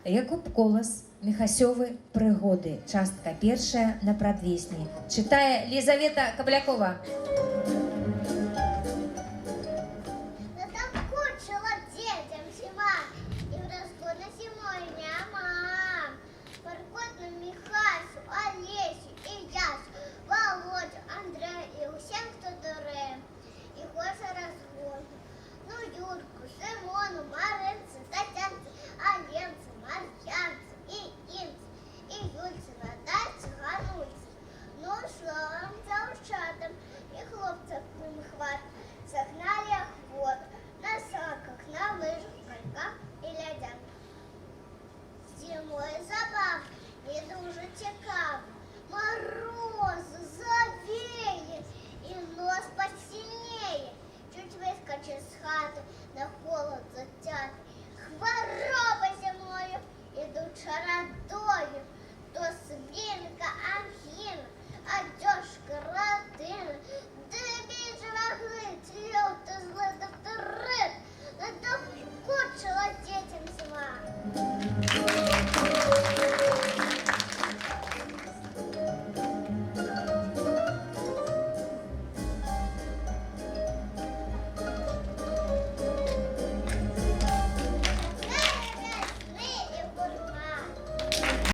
Якуб Колас, Міхасьовы пригоды. Частка першая на прадвесні. Читае Лизавета Каблякова. Надокучила детям зима, и в разгоне зимой няма. Паркотну Михасю, Олесю и Ясю, Володю, Андрея и всем, кто дурем. И Гоша разгон. Ну, Юрку, Симону, Маринцу, Татьянцу, Оленцу, Марьянцу и Инцу, и Юльцу, Натальцу, Ганульцу. Ну, словом, девчатам и хлопцев хват. Загнали охоту на санках, на лыжах, коньках и лядянках. Зимой забав не дуже цікаво. Морозу завеє і нос посильнее. Чуть выскочишь с хаты на холод